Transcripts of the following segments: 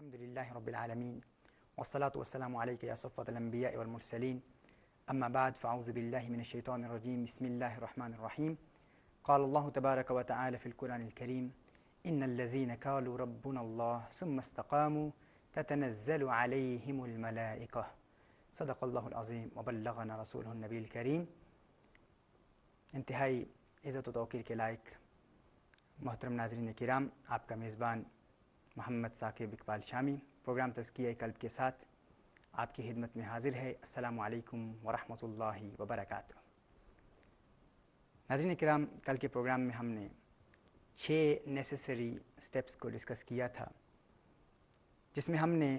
الحمد لله رب العالمين والصلاة والسلام عليك يا صفوة الأنبياء والمرسلين أما بعد فأعوذ بالله من الشيطان الرجيم بسم الله الرحمن الرحيم قال الله تبارك وتعالى في القرآن الكريم إن الذين قالوا ربنا الله ثم استقاموا تتنزل عليهم الملائكة صدق الله العظيم وبلغنا رسوله النبي الكريم. انتہائی عزت و توقیر کے لائق محترم ناظرین کرام، آپ کا میزبان محمد ثاقب اقبال شامی پروگرام تزکیہ قلب کے ساتھ آپ کی خدمت میں حاضر ہے. السلام علیکم ورحمۃ اللہ وبرکاتہ. ناظرین کرام، کل کے پروگرام میں ہم نے 6 نیسیسری سٹیپس کو ڈسکس کیا تھا، جس میں ہم نے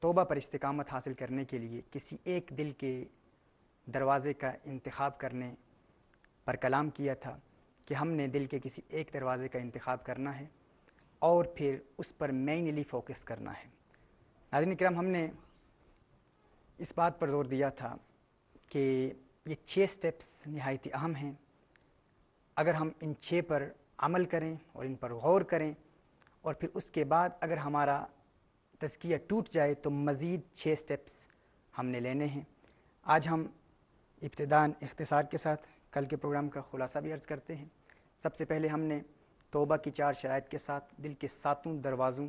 توبہ پر استقامت حاصل کرنے کے لیے کسی ایک دل کے دروازے کا انتخاب کرنے پر کلام کیا تھا کہ ہم نے دل کے کسی ایک دروازے کا انتخاب کرنا ہے اور پھر اس پر مینلی فوکس کرنا ہے. ناظرین کرام، ہم نے اس بات پر زور دیا تھا کہ یہ 6 سٹیپس نہایت اہم ہیں. اگر ہم ان 6 پر عمل کریں اور ان پر غور کریں اور پھر اس کے بعد اگر ہمارا تزکیہ ٹوٹ جائے تو مزید 6 سٹیپس ہم نے لینے ہیں. آج ہم ابتداءً اختصار کے ساتھ کل کے پروگرام کا خلاصہ بھی عرض کرتے ہیں. سب سے پہلے ہم نے توبہ کی 4 شرائط کے ساتھ دل کے 7 دروازوں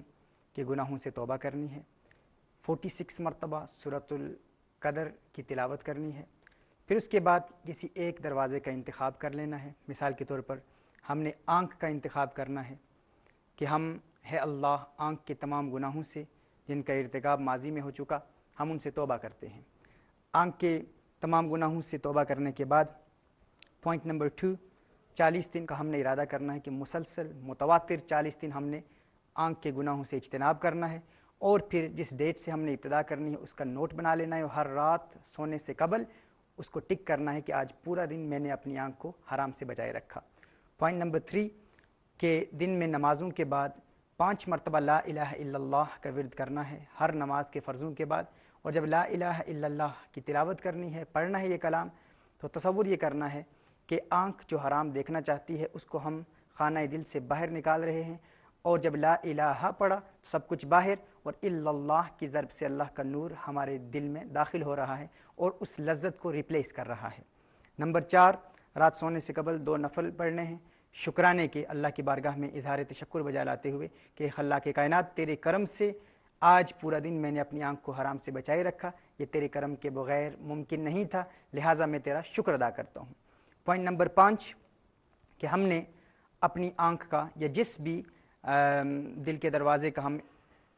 کے گناہوں سے توبہ کرنی ہے. 46 مرتبہ سورۃ القدر کی تلاوت کرنی ہے. پھر اس کے بعد کسی ایک دروازے کا انتخاب کر لینا ہے. مثال کے طور پر ہم نے آنکھ کا انتخاب کرنا ہے کہ ہم ہے اللہ آنکھ کے تمام گناہوں سے جن کا ارتکاب ماضی میں ہو چکا، ہم ان سے توبہ کرتے ہیں. آنکھ کے تمام گناہوں سے توبہ کرنے کے بعد پوائنٹ نمبر 2، 40 دن کا ہم نے ارادہ کرنا ہے کہ مسلسل متواتر 40 دن ہم نے آنکھ کے گناہوں سے اجتناب کرنا ہے. اور پھر جس ڈیٹ سے ہم نے ابتدا کرنی ہے اس کا نوٹ بنا لینا ہے اور ہر رات سونے سے قبل اس کو ٹک کرنا ہے کہ آج پورا دن میں نے اپنی آنکھ کو حرام سے بچائے رکھا. پوائنٹ نمبر 3 کہ دن میں نمازوں کے بعد 5 مرتبہ لا الہ الا اللہ کا ورد کرنا ہے ہر نماز کے فرضوں کے بعد. اور جب لا الہ الا اللہ کی تلاوت کرنی ہے، پڑھنا ہے یہ کلام، تو تصور یہ کرنا ہے کہ آنکھ جو حرام دیکھنا چاہتی ہے اس کو ہم خانہ دل سے باہر نکال رہے ہیں، اور جب لا الہ پڑھا تو سب کچھ باہر اور الا اللہ کی ضرب سے اللہ کا نور ہمارے دل میں داخل ہو رہا ہے اور اس لذت کو ریپلیس کر رہا ہے. نمبر 4، رات سونے سے قبل 2 نفل پڑھنے ہیں شکرانے کے، اللہ کی بارگاہ میں اظہار تشکر بجا لاتے ہوئے کہ خلاق کائنات تیرے کرم سے آج پورا دن میں نے اپنی آنکھ کو حرام سے بچائے رکھا، یہ تیرے کرم کے بغیر ممکن نہیں تھا، لہٰذا میں تیرا شکر ادا کرتا ہوں. پوائنٹ نمبر 5 کہ ہم نے اپنی آنکھ کا یا جس بھی دل کے دروازے کا ہم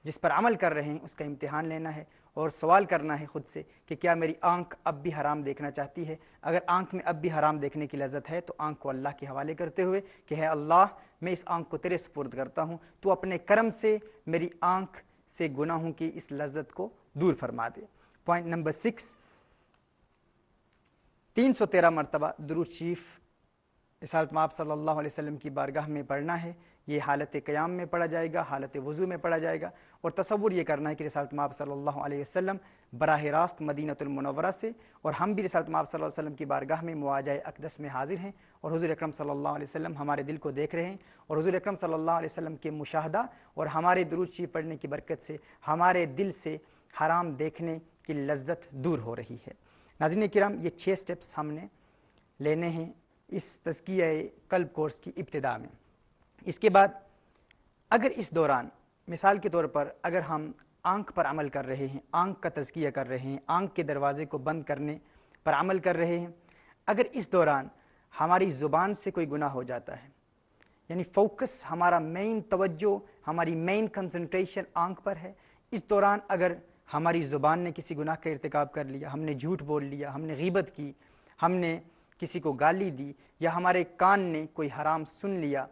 جس پر عمل کر رہے ہیں اس کا امتحان لینا ہے اور سوال کرنا ہے خود سے کہ کیا میری آنکھ اب بھی حرام دیکھنا چاہتی ہے. اگر آنکھ میں اب بھی حرام دیکھنے کی لذت ہے تو آنکھ کو اللہ کے حوالے کرتے ہوئے کہ ہے اللہ میں اس آنکھ کو تیرے سپرد کرتا ہوں، تو اپنے کرم سے میری آنکھ سے گناہوں کی اس لذت کو دور فرما دے. پوائنٹ نمبر 6، 313 مرتبہ درود شریف رسالت مآب صلی اللہ علیہ وسلم کی بارگاہ میں پڑھنا ہے. یہ حالت قیام میں پڑھا جائے گا، حالت وضو میں پڑھا جائے گا، اور تصور یہ کرنا ہے کہ رسالت مآب صلی اللہ علیہ وسلم براہ راست مدینہ المنورہ سے اور ہم بھی رسالت مآب صلی اللہ علیہ وسلم کی بارگاہ میں مواجہ اقدس میں حاضر ہیں اور حضور اکرم صلی اللہ علیہ وسلم ہمارے دل کو دیکھ رہے ہیں، اور حضور اکرم صلی اللہ علیہ وسلم کے مشاہدہ اور ہمارے درود شریف پڑھنے کی برکت سے ہمارے دل سے حرام دیکھنے کی لذت دور ہو رہی ہے. ناظرین کرام، یہ 6 سٹیپس ہم نے لینے ہیں اس تزکیہ قلب کورس کی ابتدا میں. اس کے بعد اگر اس دوران مثال کے طور پر اگر ہم آنکھ پر عمل کر رہے ہیں، آنکھ کا تزکیہ کر رہے ہیں، آنکھ کے دروازے کو بند کرنے پر عمل کر رہے ہیں، اگر اس دوران ہماری زبان سے کوئی گناہ ہو جاتا ہے، یعنی فوکس ہمارا مین توجہ ہماری مین کنسنٹریشن آنکھ پر ہے، اس دوران اگر ہماری زبان نے کسی گناہ کا ارتکاب کر لیا، ہم نے جھوٹ بول لیا، ہم نے غیبت کی، ہم نے کسی کو گالی دی، یا ہمارے کان نے کوئی حرام سن لیا،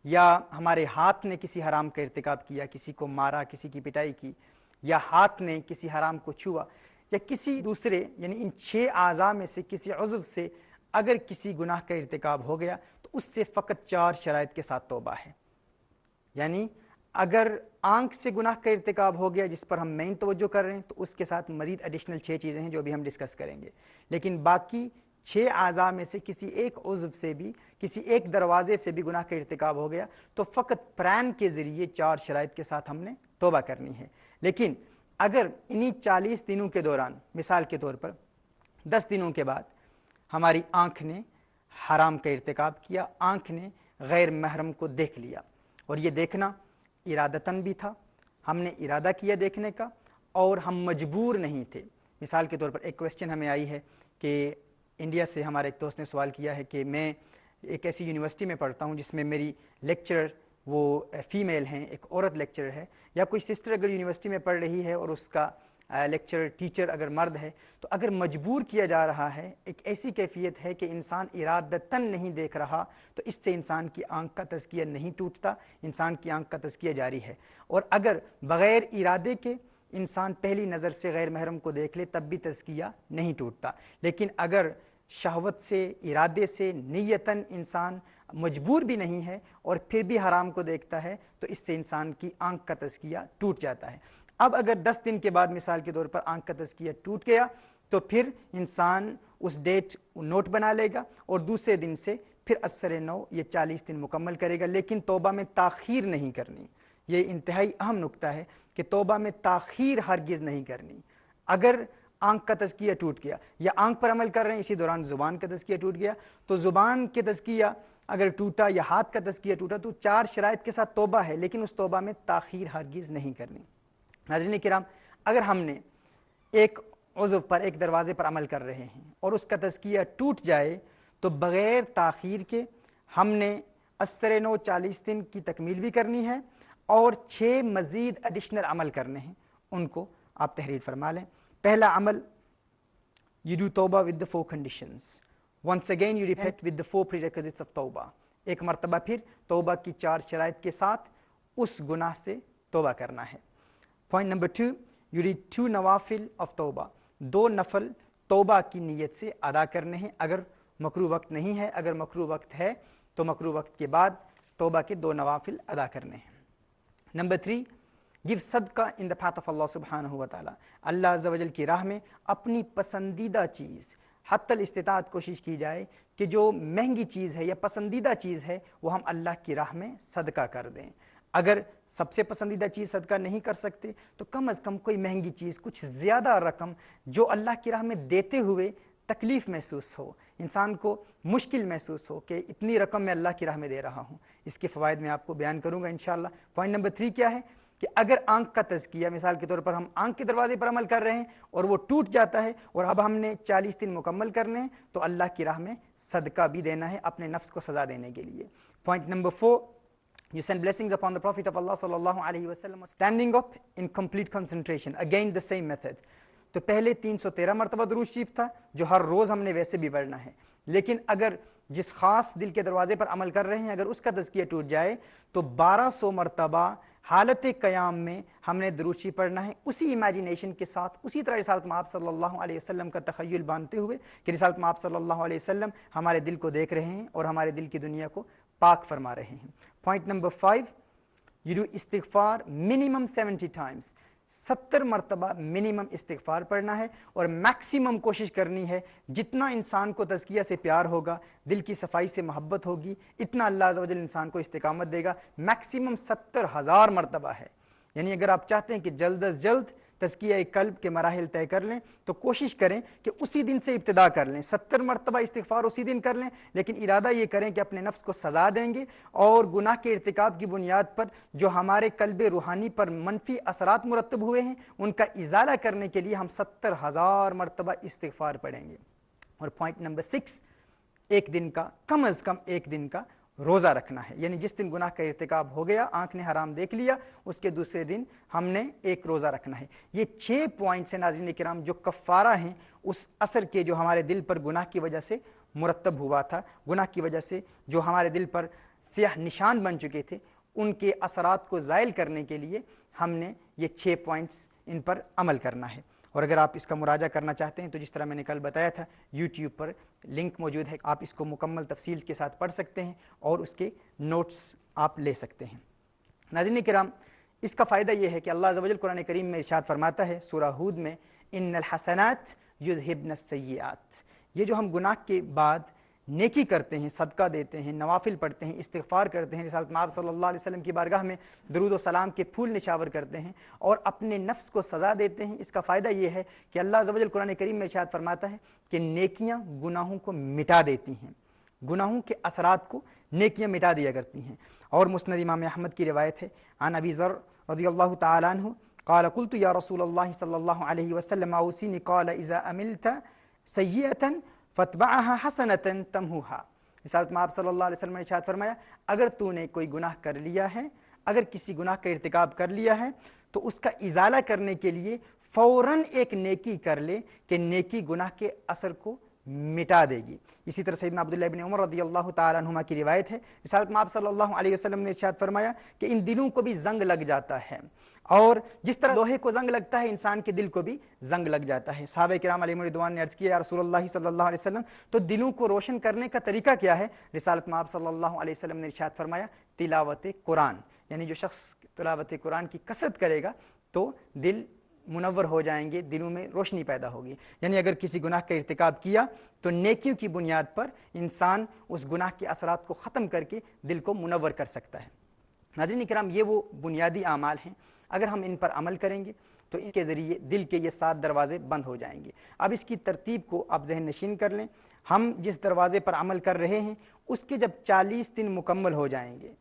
یا ہمارے ہاتھ نے کسی حرام کا ارتکاب کیا، کسی کو مارا، کسی کی پٹائی کی، یا ہاتھ نے کسی حرام کو چھوا، یا کسی دوسرے یعنی ان 6 اعضاء میں سے کسی عضو سے اگر کسی گناہ کا ارتکاب ہو گیا تو اس سے فقط 4 شرائط کے ساتھ توبہ ہے. یعنی اگر آنکھ سے گناہ کا ارتکاب ہو گیا جس پر ہم مین توجہ کر رہے ہیں تو اس کے ساتھ مزید ایڈیشنل 6 چیزیں ہیں جو بھی ہم ڈسکس کریں گے، لیکن باقی 6 اعضاء میں سے کسی ایک عضو سے بھی، کسی ایک دروازے سے بھی گناہ کا ارتکاب ہو گیا تو فقط پران کے ذریعے 4 شرائط کے ساتھ ہم نے توبہ کرنی ہے۔ لیکن اگر انہی 40 دنوں کے دوران، مثال کے طور پر 10 دنوں کے بعد ہماری آنکھ نے حرام کا ارتکاب کیا، آنکھ نے غیر محرم کو دیکھ لیا، اور یہ دیکھنا ارادتاً بھی تھا، ہم نے ارادہ کیا دیکھنے کا اور ہم مجبور نہیں تھے۔ مثال کے طور پر ایک کویسچن ہمیں آئی ہے کہ انڈیا سے ہمارے ایک دوست نے سوال کیا ہے کہ میں ایک ایسی یونیورسٹی میں پڑھتا ہوں جس میں میری لیکچرر وہ فیمیل ہیں، ایک عورت لیکچرر ہے، یا کوئی سسٹر اگر یونیورسٹی میں پڑھ رہی ہے اور اس کا لیکچرر ٹیچر اگر مرد ہے، تو اگر مجبور کیا جا رہا ہے، ایک ایسی کیفیت ہے کہ انسان ارادتاً نہیں دیکھ رہا، تو اس سے انسان کی آنکھ کا تزکیہ نہیں ٹوٹتا، انسان کی آنکھ کا تزکیہ جاری ہے۔ اور اگر بغیر ارادے کے انسان پہلی نظر سے غیر محرم کو دیکھ لے تب بھی تزکیہ نہیں ٹوٹتا، لیکن اگر شہوت سے، ارادے سے، نیتاً انسان مجبور بھی نہیں ہے اور پھر بھی حرام کو دیکھتا ہے تو اس سے انسان کی آنکھ کا تزکیہ ٹوٹ جاتا ہے۔ اب اگر 10 دن کے بعد مثال کے طور پر آنکھ کا تزکیہ ٹوٹ گیا تو پھر انسان اس ڈیٹ نوٹ بنا لے گا اور دوسرے دن سے پھر اثر نو یہ 40 دن مکمل کرے گا، لیکن توبہ میں تاخیر نہیں کرنی۔ یہ انتہائی اہم نکتہ ہے کہ توبہ میں تاخیر ہرگز نہیں کرنی۔ اگر آنکھ کا تزکیہ ٹوٹ گیا یا آنکھ پر عمل کر رہے ہیں اسی دوران زبان کا تزکیہ ٹوٹ گیا، تو زبان کے تزکیہ اگر ٹوٹا یا ہاتھ کا تزکیہ ٹوٹا تو 4 شرائط کے ساتھ توبہ ہے، لیکن اس توبہ میں تاخیر ہرگز نہیں کرنی۔ ناظرین کرام، اگر ہم نے ایک عضو پر، ایک دروازے پر عمل کر رہے ہیں اور اس کا تزکیہ ٹوٹ جائے تو بغیر تاخیر کے ہم نے اثر نو 40 دن کی تکمیل بھی کرنی ہے اور 6 مزید ایڈیشنل عمل کرنے ہیں، ان کو آپ تحریر فرما لیں۔ پہلا عمل، you do توبہ with the 4 conditions. Once again you repent with the 4 prerequisites of توبہ. ایک مرتبہ پھر توبہ کی 4 شرائط کے ساتھ اس گناہ سے توبہ کرنا ہے۔ Point number 2, you read 2 نوافل of توبہ. 2 نفل توبہ کی نیت سے ادا کرنے ہیں، اگر مکروہ وقت نہیں ہے، اگر مکروہ وقت ہے تو مکروہ وقت کے بعد توبہ کے 2 نوافل ادا کرنے ہیں۔ Number 3, give صدقہ in the path of اللہ سبحانہ و تعالیٰ۔ اللہ عز و جل کی راہ میں اپنی پسندیدہ چیز، حتی الاستطاعت کوشش کی جائے کہ جو مہنگی چیز ہے یا پسندیدہ چیز ہے وہ ہم اللہ کی راہ میں صدقہ کر دیں۔ اگر سب سے پسندیدہ چیز صدقہ نہیں کر سکتے تو کم از کم کوئی مہنگی چیز، کچھ زیادہ رقم جو اللہ کی راہ میں دیتے ہوئے تکلیف محسوس ہو، انسان کو مشکل محسوس ہو کہ اتنی رقم میں اللہ کی راہ میں دے رہا ہوں۔ اس کے فوائد میں آپ کو بیان کروں گا انشاءاللہ۔ پوائنٹ نمبر 3 کیا ہے کہ اگر آنکھ کا تزکیہ، مثال کے طور پر ہم آنکھ کے دروازے پر عمل کر رہے ہیں اور وہ ٹوٹ جاتا ہے اور اب ہم نے 40 دن مکمل کرنے ہیں تو اللہ کی راہ میں صدقہ بھی دینا ہے اپنے نفس کو سزا دینے کے لیے۔ Point number 4, you send blessings upon the Prophet of Allah sallallahu alaihi wasallam, standing up in complete concentration, again the same method. تو پہلے 313 مرتبہ درود شریف تھا جو ہر روز ہم نے ویسے بھی پڑھنا ہے، لیکن اگر جس خاص دل کے دروازے پر عمل کر رہے ہیں اگر اس کا تزکیہ ٹوٹ جائے تو 1200 مرتبہ حالت قیام میں ہم نے درود شریف پڑھنا ہے، اسی امیجینیشن کے ساتھ، اسی طرح رسالت مآب صلی اللہ علیہ وسلم کا تخیل باندھتے ہوئے کہ رسالت مآب صلی اللہ علیہ وسلم ہمارے دل کو دیکھ رہے ہیں اور ہمارے دل کی دنیا کو پاک فرما رہے ہیں۔ پوائنٹ نمبر 5, you do استغفار minimum 70 times. 70 مرتبہ منیمم استغفار پڑھنا ہے اور میکسیمم کوشش کرنی ہے جتنا انسان کو تزکیہ سے پیار ہوگا، دل کی صفائی سے محبت ہوگی، اتنا اللہ عز و جل انسان کو استقامت دے گا۔ میکسیمم 70,000 مرتبہ ہے، یعنی اگر آپ چاہتے ہیں کہ جلد از جلد تزکیہ قلب کے مراحل طے کر لیں تو کوشش کریں کہ اسی دن سے ابتدا کر لیں، 70 مرتبہ استغفار اسی دن کر لیں، لیکن ارادہ یہ کریں کہ اپنے نفس کو سزا دیں گے اور گناہ کے ارتکاب کی بنیاد پر جو ہمارے قلب روحانی پر منفی اثرات مرتب ہوئے ہیں ان کا ازالہ کرنے کے لیے ہم 70,000 مرتبہ استغفار پڑھیں گے۔ اور پوائنٹ نمبر 6, ایک دن کا، کم از کم ایک دن کا روزہ رکھنا ہے، یعنی جس دن گناہ کا ارتکاب ہو گیا، آنکھ نے حرام دیکھ لیا، اس کے دوسرے دن ہم نے ایک روزہ رکھنا ہے۔ یہ 6 پوائنٹس ہیں ناظرین کرام جو کفارہ ہیں اس اثر کے جو ہمارے دل پر گناہ کی وجہ سے مرتب ہوا تھا، گناہ کی وجہ سے جو ہمارے دل پر سیاہ نشان بن چکے تھے، ان کے اثرات کو زائل کرنے کے لیے ہم نے یہ 6 پوائنٹس ان پر عمل کرنا ہے۔ اور اگر آپ اس کا مراجعہ کرنا چاہتے ہیں تو جس طرح میں نے کل بتایا تھا یوٹیوب پر لنک موجود ہے، آپ اس کو مکمل تفصیل کے ساتھ پڑھ سکتے ہیں اور اس کے نوٹس آپ لے سکتے ہیں۔ ناظرین کرام، اس کا فائدہ یہ ہے کہ اللہ عز و جل قرآن کریم میں ارشاد فرماتا ہے سورہ ہود میں، ان الحسنات یذہبن السیئات، یہ جو ہم گناہ کے بعد نیکی کرتے ہیں، صدقہ دیتے ہیں، نوافل پڑھتے ہیں، استغفار کرتے ہیں، رسالت مآب صلی اللہ علیہ وسلم کی بارگاہ میں درود و سلام کے پھول نچھاور کرتے ہیں اور اپنے نفس کو سزا دیتے ہیں، اس کا فائدہ یہ ہے کہ اللہ عز و جل قرآن کریم میں ارشاد فرماتا ہے کہ نیکیاں گناہوں کو مٹا دیتی ہیں، گناہوں کے اثرات کو نیکیاں مٹا دیا کرتی ہیں۔ اور مسند امام احمد کی روایت ہے، عن ابی ذر رضی اللہ تعالی عنہ قال قلت یا رسول اللہ صلی اللہ علیہ وسلم اوصینی قال اذا عملت سیئۃ فتبعها حسنۃ تمحوها۔ رسالت مآب صلی اللہ علیہ وسلم نے ارشاد فرمایا اگر تو نے کوئی گناہ کر لیا ہے، اگر کسی گناہ کا ارتکاب کر لیا ہے تو اس کا ازالہ کرنے کے لیے فوراً ایک نیکی کر لے کہ نیکی گناہ کے اثر کو مٹا دے گی۔ اسی طرح سیدنا عبداللہ ابن عمر رضی اللہ تعالیٰ عنہما کی روایت ہے، رسالت مآب صلی اللہ علیہ وسلم نے ارشاد فرمایا کہ ان دلوں کو بھی زنگ لگ جاتا ہے، اور جس طرح لوہے کو زنگ لگتا ہے انسان کے دل کو بھی زنگ لگ جاتا ہے۔ صحابہ کرام علیہم رضوان نے عرض کیا یا رسول اللہ صلی اللہ علیہ وسلم تو دلوں کو روشن کرنے کا طریقہ کیا ہے؟ رسالت مآب صلی اللہ علیہ وسلم نے ارشاد فرمایا تلاوت قرآن، یعنی جو شخص تلاوت قرآن کی کثرت کرے گا تو دل منور ہو جائیں گے، دلوں میں روشنی پیدا ہوگی۔ یعنی اگر کسی گناہ کا ارتکاب کیا تو نیکیوں کی بنیاد پر انسان اس گناہ کے اثرات کو ختم کر کے دل کو منور کر سکتا ہے۔ ناظرین کرام، یہ وہ بنیادی اعمال ہیں، اگر ہم ان پر عمل کریں گے تو اس کے ذریعے دل کے یہ 7 دروازے بند ہو جائیں گے۔ اب اس کی ترتیب کو آپ ذہن نشین کر لیں، ہم جس دروازے پر عمل کر رہے ہیں اس کے جب 40 دن مکمل ہو جائیں گے،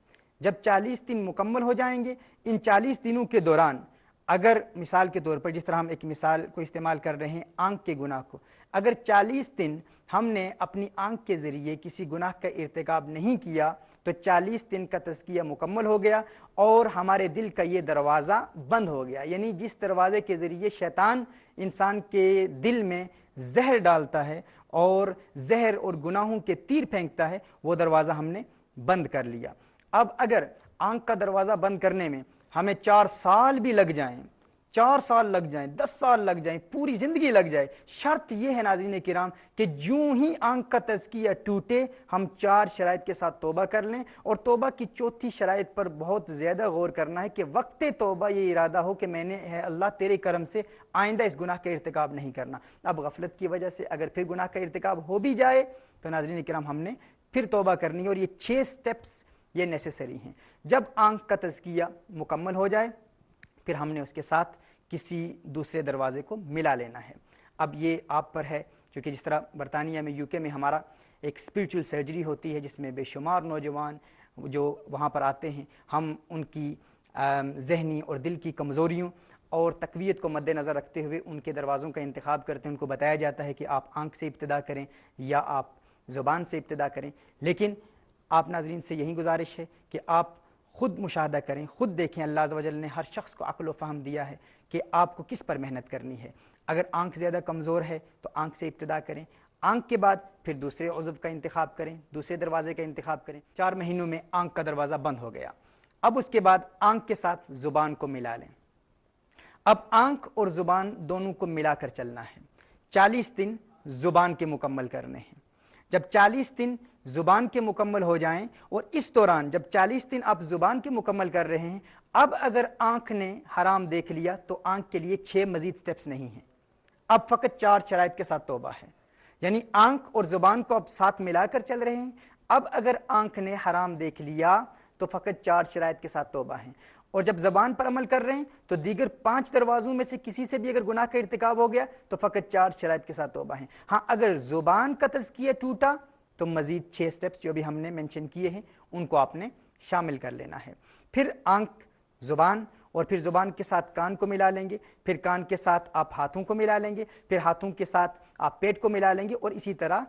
جب 40 دن مکمل ہو جائیں گے، ان 40 دنوں کے دوران اگر مثال کے طور پر جس طرح ہم ایک مثال کو استعمال کر رہے ہیں آنکھ کے گناہ کو، اگر 40 دن ہم نے اپنی آنکھ کے ذریعے کسی گناہ کا ارتکاب نہیں کیا تو 40 دن کا تزکیہ مکمل ہو گیا اور ہمارے دل کا یہ دروازہ بند ہو گیا۔ یعنی جس دروازے کے ذریعے شیطان انسان کے دل میں زہر ڈالتا ہے اور زہر اور گناہوں کے تیر پھینکتا ہے، وہ دروازہ ہم نے بند کر لیا۔ اب اگر آنکھ کا دروازہ بند کرنے میں ہمیں 4 سال بھی لگ جائیں، 4 سال لگ جائیں، 10 سال لگ جائیں، پوری زندگی لگ جائے، شرط یہ ہے ناظرین کرام کہ جوں ہی آنکھ کا تزکیہ ٹوٹے ہم 4 شرائط کے ساتھ توبہ کر لیں، اور توبہ کی چوتھی شرائط پر بہت زیادہ غور کرنا ہے کہ وقت توبہ یہ ارادہ ہو کہ میں نے ہے اللہ تیرے کرم سے آئندہ اس گناہ کا ارتکاب نہیں کرنا۔ اب غفلت کی وجہ سے اگر پھر گناہ کا ارتکاب ہو بھی جائے تو ناظرین کرام ہم نے پھر توبہ کرنی ہے، اور یہ 6 سٹیپس یہ نیسیسری ہیں۔ جب آنکھ کا تزکیہ مکمل ہو جائے پھر ہم نے اس کے ساتھ کسی دوسرے دروازے کو ملا لینا ہے۔ اب یہ آپ پر ہے، کیونکہ جس طرح برطانیہ میں UK میں ہمارا ایک اسپریچول سرجری ہوتی ہے جس میں بے شمار نوجوان جو وہاں پر آتے ہیں، ہم ان کی ذہنی اور دل کی کمزوریوں اور تقویت کو مد نظر رکھتے ہوئے ان کے دروازوں کا انتخاب کرتے ہیں۔ ان کو بتایا جاتا ہے کہ آپ آنکھ سے ابتدا کریں یا آپ زبان سے ابتدا کریں، لیکن آپ ناظرین سے یہی گزارش ہے کہ آپ خود مشاہدہ کریں، خود دیکھیں۔ اللہ عز و جل نے ہر شخص کو عقل و فہم دیا ہے کہ آپ کو کس پر محنت کرنی ہے۔ اگر آنکھ زیادہ کمزور ہے تو آنکھ سے ابتدا کریں، آنکھ کے بعد پھر دوسرے عضو کا انتخاب کریں، دوسرے دروازے کا انتخاب کریں۔ 4 مہینوں میں آنکھ کا دروازہ بند ہو گیا، اب اس کے بعد آنکھ کے ساتھ زبان کو ملا لیں۔ اب آنکھ اور زبان دونوں کو ملا کر چلنا ہے۔ 40 دن زبان کے مکمل کرنے ہیں۔ جب 40 دن زبان کے مکمل ہو جائیں، اور اس دوران جب 40 دن آپ زبان کے مکمل کر رہے ہیں، اب اگر آنکھ نے حرام دیکھ لیا تو آنکھ کے لیے 6 مزید سٹیپس نہیں ہیں، اب فقط 4 شرائط کے ساتھ توبہ ہے۔ یعنی آنکھ اور زبان کو اب ساتھ ملا کر چل رہے ہیں، اب اگر آنکھ نے حرام دیکھ لیا تو فقط 4 شرائط کے ساتھ توبہ ہیں، اور جب زبان پر عمل کر رہے ہیں تو دیگر 5 دروازوں میں سے کسی سے بھی اگر گناہ کا ارتکاب ہو گیا تو فقط 4 شرائط کے ساتھ توبہ ہیں۔ ہاں اگر زبان کا تزکیہ ٹوٹا تو مزید 6 سٹیپس جو بھی ہم نے مینشن کیے ہیں ان کو آپ نے شامل کر لینا ہے۔ پھر آنکھ، زبان، اور پھر زبان کے ساتھ کان کو ملا لیں گے، پھر کان کے ساتھ آپ ہاتھوں کو ملا لیں گے، پھر ہاتھوں کے ساتھ آپ پیٹ کو ملا لیں گے، اور اسی طرح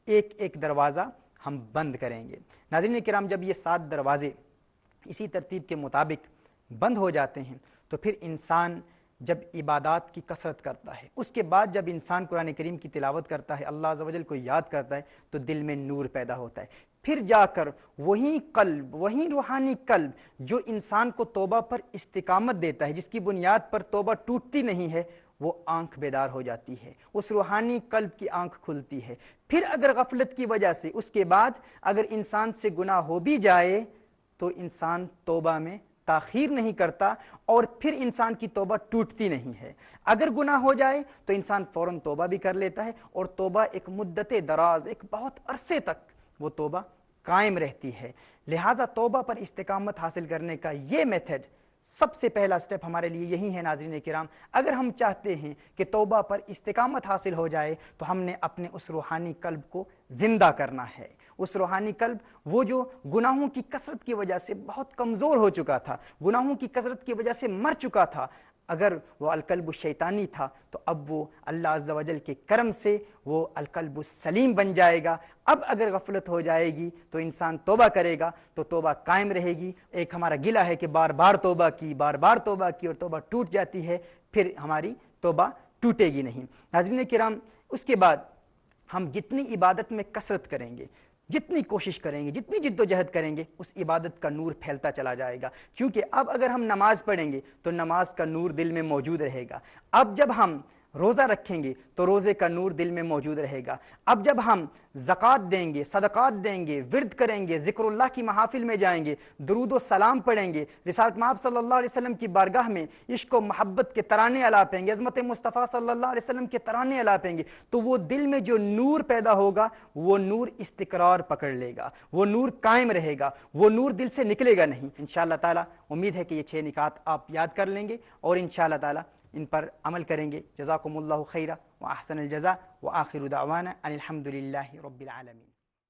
ایک ایک دروازہ ہم بند کریں گے۔ ناظرین کرام، جب یہ 7 دروازے اسی ترتیب کے مطابق بند ہو جاتے ہیں تو پھر انسان جب عبادات کی کثرت کرتا ہے، اس کے بعد جب انسان قرآن کریم کی تلاوت کرتا ہے، اللہ عز و جل کو یاد کرتا ہے تو دل میں نور پیدا ہوتا ہے۔ پھر جا کر وہی قلب، وہی روحانی قلب جو انسان کو توبہ پر استقامت دیتا ہے، جس کی بنیاد پر توبہ ٹوٹتی نہیں ہے، وہ آنکھ بیدار ہو جاتی ہے، اس روحانی قلب کی آنکھ کھلتی ہے۔ پھر اگر غفلت کی وجہ سے اس کے بعد اگر انسان سے گناہ ہو بھی جائے تو انسان توبہ میں تاخیر نہیں کرتا اور پھر انسان کی توبہ ٹوٹتی نہیں ہے۔ اگر گناہ ہو جائے تو انسان فوراً توبہ بھی کر لیتا ہے، اور توبہ ایک مدت دراز، ایک بہت عرصے تک وہ توبہ قائم رہتی ہے۔ لہٰذا توبہ پر استقامت حاصل کرنے کا یہ میتھڈ، سب سے پہلا سٹیپ ہمارے لیے یہی ہے ناظرین کرام۔ اگر ہم چاہتے ہیں کہ توبہ پر استقامت حاصل ہو جائے تو ہم نے اپنے اس روحانی قلب کو زندہ کرنا ہے۔ اس روحانی قلب، وہ جو گناہوں کی کثرت کی وجہ سے بہت کمزور ہو چکا تھا، گناہوں کی کثرت کی وجہ سے مر چکا تھا، اگر وہ القلب الشیطانی تھا تو اب وہ اللہ عز و جل کے کرم سے وہ القلب السلیم بن جائے گا۔ اب اگر غفلت ہو جائے گی تو انسان توبہ کرے گا تو توبہ قائم رہے گی۔ ایک ہمارا گلہ ہے کہ بار بار توبہ کی، بار بار توبہ کی اور توبہ ٹوٹ جاتی ہے، پھر ہماری توبہ ٹوٹے گی نہیں۔ ناظرین کرام، اس کے بعد ہم جتنی عبادت میں کثرت کریں گے، جتنی کوشش کریں گے، جتنی جد و جہد کریں گے، اس عبادت کا نور پھیلتا چلا جائے گا۔ کیونکہ اب اگر ہم نماز پڑھیں گے تو نماز کا نور دل میں موجود رہے گا۔ اب جب ہم روزہ رکھیں گے تو روزے کا نور دل میں موجود رہے گا۔ اب جب ہم زکوٰۃ دیں گے، صدقات دیں گے، ورد کریں گے، ذکر اللہ کی محافل میں جائیں گے، درود و سلام پڑھیں گے، رسالت مآب صلی اللہ علیہ وسلم کی بارگاہ میں عشق و محبت کے ترانے الاپیں گے، عظمت مصطفیٰ صلی اللہ علیہ وسلم کے ترانے الاپیں گے، تو وہ دل میں جو نور پیدا ہوگا وہ نور استقرار پکڑ لے گا، وہ نور قائم رہے گا، وہ نور دل سے نکلے گا نہیں۔ انشاءاللہ تعالیٰ امید ہے کہ یہ 6 نکات آپ یاد کر لیں گے اور انشاءاللہ تعالیٰ ان پر عمل کریں گے۔ جزاکم اللہ خیرہ و احسن الجزاء و آخر دعوانا ان الحمد للہ رب العالمین۔